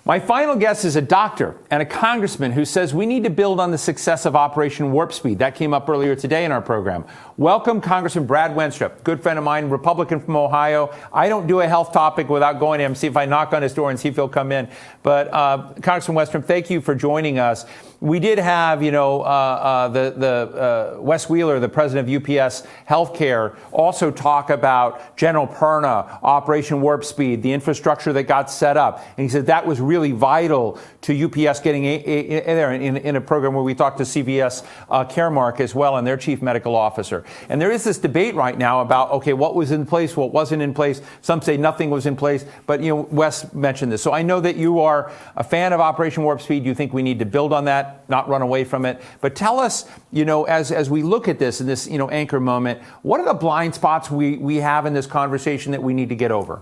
My final guest is a doctor and a congressman who says we need to build on the success of Operation Warp Speed. That came up earlier today in our program. Welcome, Congressman Brad Wenstrup, good friend of mine, Republican from Ohio. I don't do a health topic without going to him, see if I knock on his door and see if he'll come in. But Congressman Wenstrup, thank you for joining us. We did have, Wes Wheeler, the president of UPS Healthcare, also talk about General Perna, Operation Warp Speed, the infrastructure that got set up. And he said that was really vital to UPS getting there in a program where we talked to CVS Caremark as well and their chief medical officer. And there is this debate right now about, okay, what was in place, what wasn't in place. Some say nothing was in place, but, Wes mentioned this. So I know that you are a fan of Operation Warp Speed. You think we need to build on that, not run away from it. But tell us, as we look at this in this, anchor moment, what are the blind spots we have in this conversation that we need to get over?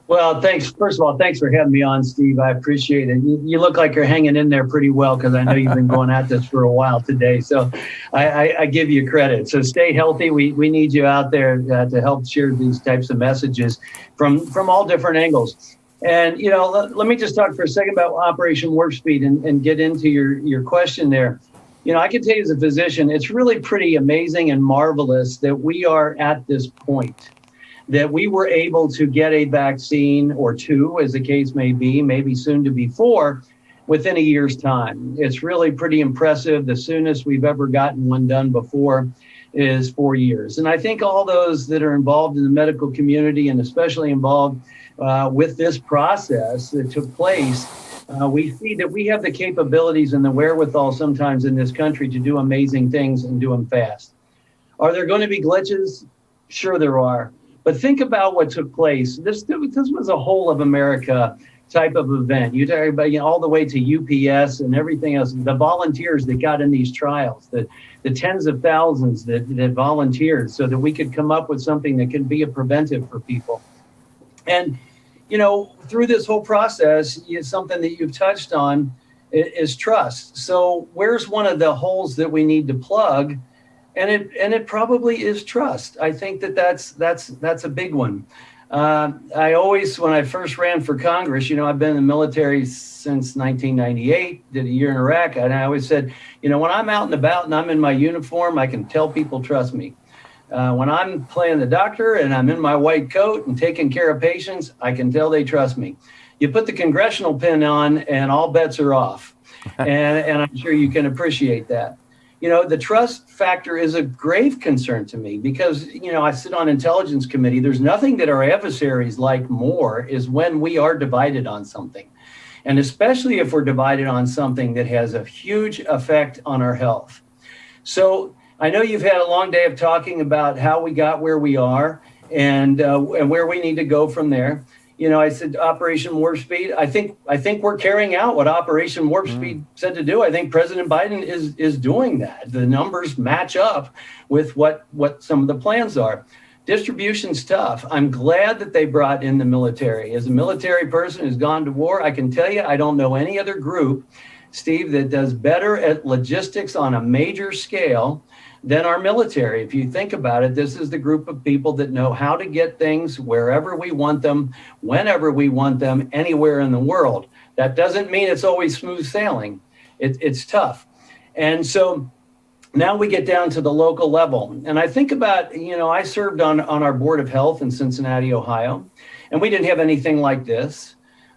Well, thanks. First of all, thanks for having me on, Steve. I appreciate it. You look like you're hanging in there pretty well because I know you've been going at this for a while today. So I give you credit. So stay healthy. We need you out there to help share these types of messages from all different angles. And, let me just talk for a second about Operation Warp Speed and get into your question there. I can tell you as a physician, it's really pretty amazing and marvelous that we are at this point, that we were able to get a vaccine or two, as the case may be, maybe soon to be 4, within a year's time. It's really pretty impressive. The soonest we've ever gotten one done before is 4 years. And I think all those that are involved in the medical community and especially involved with this process that took place, we see that we have the capabilities and the wherewithal sometimes in this country to do amazing things and do them fast. Are there going to be glitches? Sure there are. But think about what took place. This was a whole of America type of event. You talk about all the way to UPS and everything else. The volunteers that got in these trials, the tens of thousands that volunteered so that we could come up with something that can be a preventive for people. And through this whole process, something that you've touched on is trust. So where's one of the holes that we need to plug? And it probably is trust. I think that's a big one. I always, when I first ran for Congress, I've been in the military since 1998, did a year in Iraq. And I always said, when I'm out and about and I'm in my uniform, I can tell people trust me. When I'm playing the doctor and I'm in my white coat and taking care of patients, I can tell they trust me. You put the congressional pin on and all bets are off. And I'm sure you can appreciate that. The trust factor is a grave concern to me because, I sit on Intelligence Committee. There's nothing that our adversaries like more is when we are divided on something. And especially if we're divided on something that has a huge effect on our health. So I know you've had a long day of talking about how we got where we are and where we need to go from there. I said Operation Warp Speed. I think we're carrying out what Operation Warp Speed said to do. I think President Biden is doing that. The numbers match up with what some of the plans are. Distribution's tough. I'm glad that they brought in the military. As a military person who's gone to war, I can tell you I don't know any other group, Steve, that does better at logistics on a major scale than our military. If you think about it, this is the group of people that know how to get things wherever we want them, whenever we want them, anywhere in the world. That doesn't mean it's always smooth sailing. It's tough. And so now we get down to the local level. And I think about, I served on our Board of Health in Cincinnati, Ohio, and we didn't have anything like this.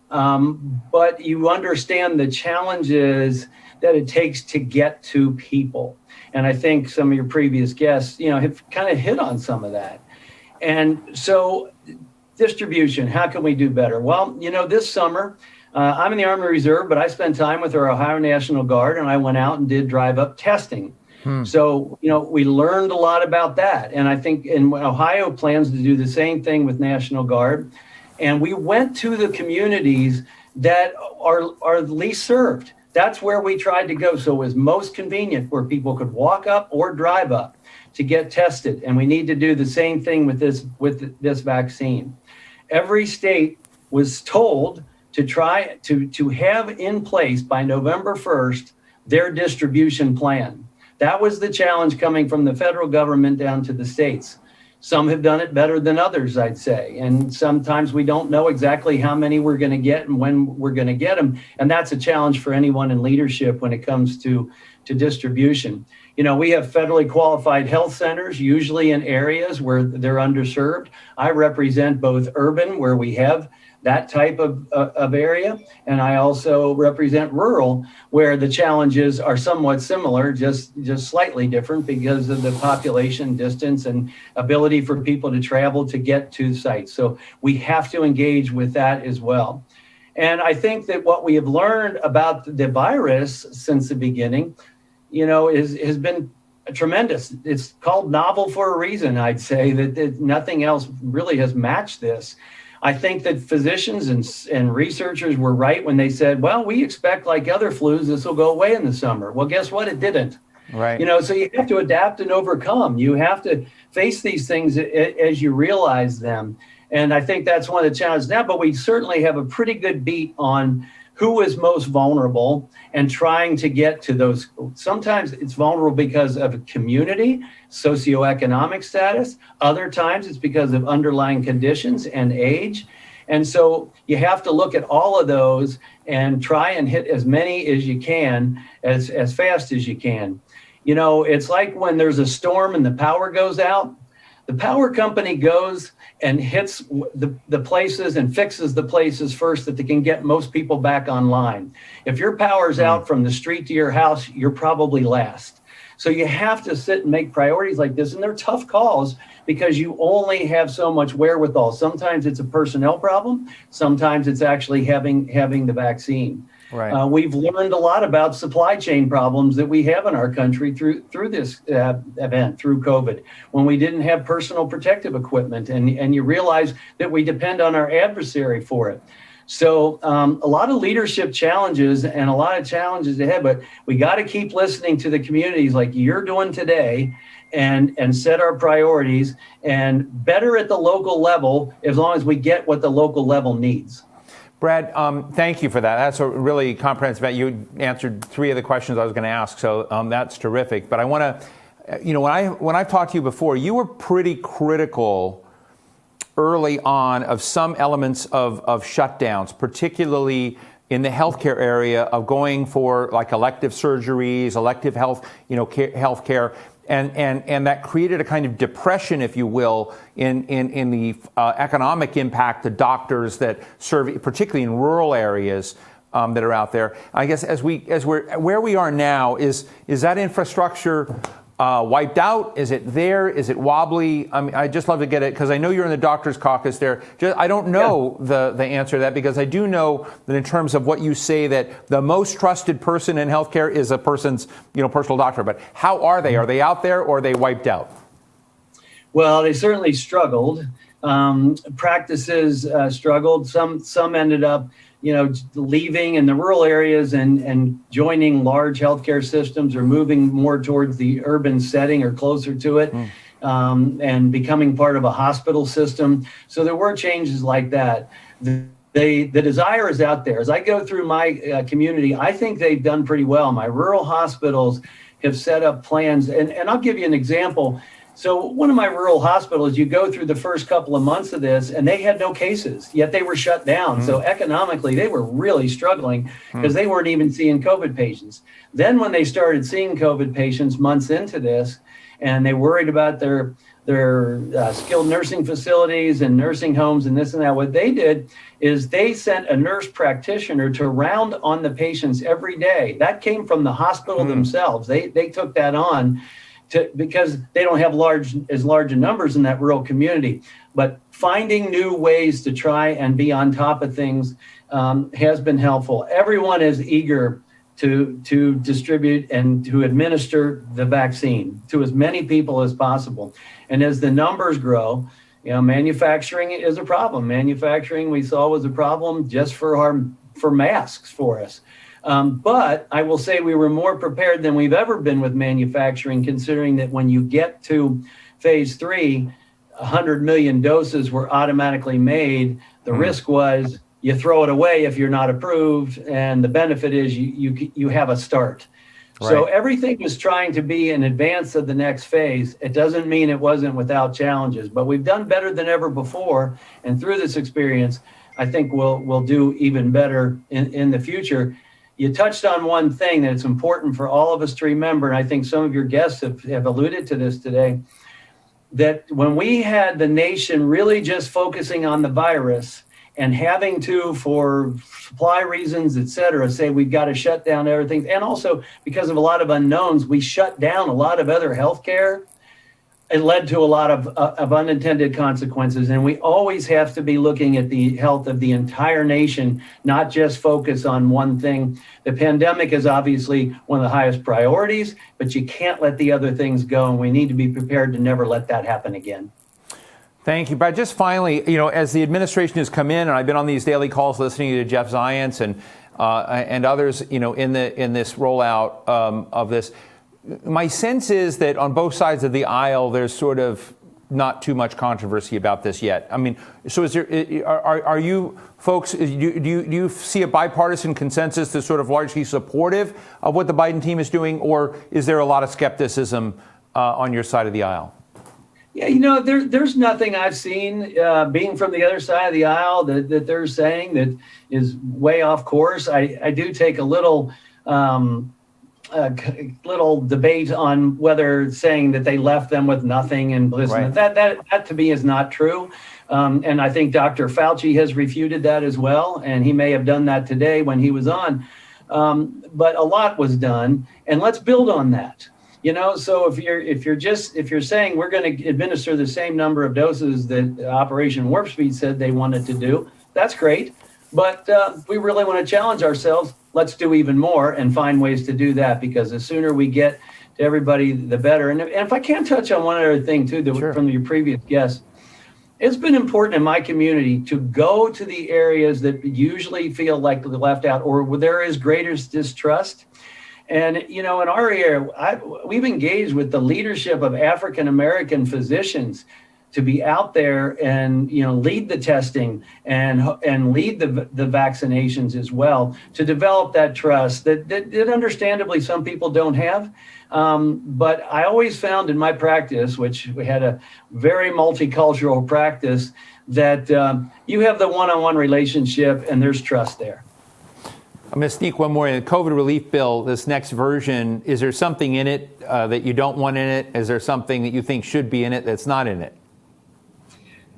But you understand the challenges that it takes to get to people. And I think some of your previous guests, have kind of hit on some of that. And so distribution, how can we do better? Well, this summer, I'm in the Army Reserve, but I spent time with our Ohio National Guard and I went out and did drive-up testing. So, we learned a lot about that. And I think Ohio plans to do the same thing with National Guard. And we went to the communities that are least served. That's where we tried to go. So it was most convenient where people could walk up or drive up to get tested. And we need to do the same thing with this vaccine. Every state was told to try to have in place by November 1st their distribution plan. That was the challenge coming from the federal government down to the states. Some have done it better than others, I'd say. And sometimes we don't know exactly how many we're going to get and when we're going to get them. And that's a challenge for anyone in leadership when it comes to distribution. We have federally qualified health centers, usually in areas where they're underserved. I represent both urban, where we have that type of area, and I also represent rural, where the challenges are somewhat similar, just slightly different because of the population, distance, and ability for people to travel to get to sites. So we have to engage with that as well. And I think that what we have learned about the virus since the beginning, has been tremendous. It's called novel for a reason, I'd say, that nothing else really has matched this. I think that physicians and researchers were right when they said, well, we expect, like other flus, this will go away in the summer. Well, guess what? It didn't. Right. So you have to adapt and overcome. You have to face these things as you realize them. And I think that's one of the challenges now, but we certainly have a pretty good beat on who is most vulnerable and trying to get to those. Sometimes it's vulnerable because of a community, socioeconomic status. Other times it's because of underlying conditions and age. And so you have to look at all of those and try and hit as many as you can, as fast as you can. It's like when there's a storm and the power goes out, the power company goes and hits the places and fixes the places first that they can get most people back online. If your power's out from the street to your house, you're probably last. So you have to sit and make priorities like this, and they're tough calls because you only have so much wherewithal. Sometimes it's a personnel problem. Sometimes it's actually having the vaccine. Right. We've learned a lot about supply chain problems that we have in our country through this event, through COVID, when we didn't have personal protective equipment, and you realize that we depend on our adversary for it. So a lot of leadership challenges and a lot of challenges ahead, but we got to keep listening to the communities like you're doing today and set our priorities, and better at the local level as long as we get what the local level needs. Brad, thank you for that. That's a really comprehensive. You answered three of the questions I was going to ask, so that's terrific. But I want to, when I've talked to you before, you were pretty critical early on of some elements of shutdowns, particularly in the healthcare area, of going for like elective surgeries, elective healthcare. And that created a kind of depression, if you will, in the economic impact to doctors that serve, particularly in rural areas that are out there. I guess where we are now, is that infrastructure wiped out? Is it there? Is it wobbly? I mean, I'd just love to get it, because I know you're in the doctor's caucus there. I don't know the answer to that, because I do know that in terms of what you say, that the most trusted person in healthcare is a person's personal doctor. But how are they? Are they out there, or are they wiped out? Well, they certainly struggled. Practices struggled. Some ended up leaving in the rural areas and joining large healthcare systems, or moving more towards the urban setting or closer to it, and becoming part of a hospital system. So there were changes like that. The desire is out there. As I go through my community, I think they've done pretty well. My rural hospitals have set up plans, and I'll give you an example. So one of my rural hospitals, you go through the first couple of months of this, and they had no cases, yet they were shut down. So economically, they were really struggling because they weren't even seeing COVID patients. Then when they started seeing COVID patients months into this, and they worried about their skilled nursing facilities and nursing homes and this and that, what they did is they sent a nurse practitioner to round on the patients every day. That came from the hospital themselves. They took that on, because they don't have as large numbers in that rural community. But finding new ways to try and be on top of things has been helpful. Everyone is eager to distribute and to administer the vaccine to as many people as possible. And as the numbers grow, manufacturing is a problem. Manufacturing, we saw, was a problem just for masks for us. But I will say we were more prepared than we've ever been with manufacturing, considering that when you get to phase 3, 100 million doses were automatically made. The risk was you throw it away if you're not approved, and the benefit is you have a start. So Right. everything was trying to be in advance of the next phase. It doesn't mean it wasn't without challenges, but we've done better than ever before. And through this experience, I think we'll do even better in the future. You touched on one thing that it's important for all of us to remember, and I think some of your guests have alluded to this today, that when we had the nation really just focusing on the virus and having to, for supply reasons, et cetera, say we've got to shut down everything. And also because of a lot of unknowns, we shut down a lot of other healthcare. It led to a lot of unintended consequences. And we always have to be looking at the health of the entire nation, not just focus on one thing. The pandemic is obviously one of the highest priorities, but you can't let the other things go. And we need to be prepared to never let that happen again. Thank you. But just finally, as the administration has come in, and I've been on these daily calls listening to Jeff Zients and others, in this rollout of this, my sense is that on both sides of the aisle, there's sort of not too much controversy about this yet. I mean, so is there? Are you folks? Do you see a bipartisan consensus that's sort of largely supportive of what the Biden team is doing, or is there a lot of skepticism on your side of the aisle? Yeah, there's nothing I've seen being from the other side of the aisle that they're saying that is way off course. I do take a little debate on whether saying that they left them with nothing and right. that to me is not true. And I think Dr. Fauci has refuted that as well. And he may have done that today when he was on. But a lot was done, and let's build on that. So if you're saying we're going to administer the same number of doses that Operation Warp Speed said they wanted to do, that's great. But we really want to challenge ourselves. Let's do even more and find ways to do that, because the sooner we get to everybody, the better. And if I can touch on one other thing, too, Sure. From your previous guest, it's been important in my community to go to the areas that usually feel like they're left out or where there is greatest distrust. And, in our area, we've engaged with the leadership of African-American physicians to be out there and, lead the testing and lead the vaccinations as well, to develop that trust that understandably some people don't have. But I always found in my practice, which we had a very multicultural practice, that you have the one-on-one relationship and there's trust there. I'm going to sneak one more in. The COVID relief bill, this next version, is there something in it that you don't want in it? Is there something that you think should be in it that's not in it?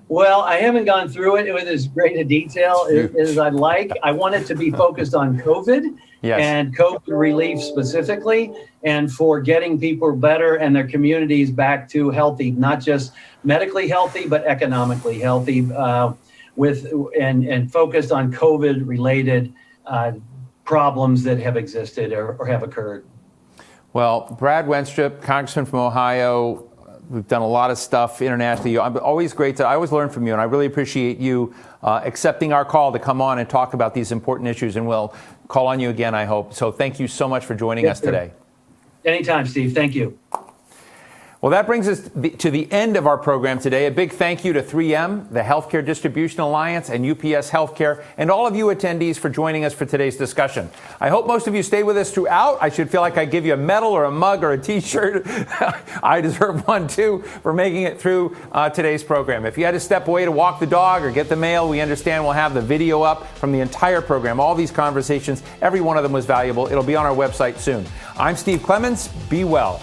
Well, I haven't gone through it with as great a detail as I'd like. I want it to be focused on COVID and COVID relief specifically, and for getting people better and their communities back to healthy, not just medically healthy, but economically healthy, and focused on COVID related problems that have existed or have occurred. Well, Brad Wenstrup, Congressman from Ohio, we've done a lot of stuff internationally. I always learn from you, and I really appreciate you accepting our call to come on and talk about these important issues, and we'll call on you again, I hope. So thank you so much for joining us today. Anytime, Steve. Thank you. Well, that brings us to the end of our program today. A big thank you to 3M, the Healthcare Distribution Alliance, and UPS Healthcare, and all of you attendees for joining us for today's discussion. I hope most of you stay with us throughout. I should feel like I give you a medal or a mug or a T-shirt. I deserve one, too, for making it through today's program. If you had to step away to walk the dog or get the mail, we understand we'll have the video up from the entire program. All these conversations, every one of them was valuable. It'll be on our website soon. I'm Steve Clemons. Be well.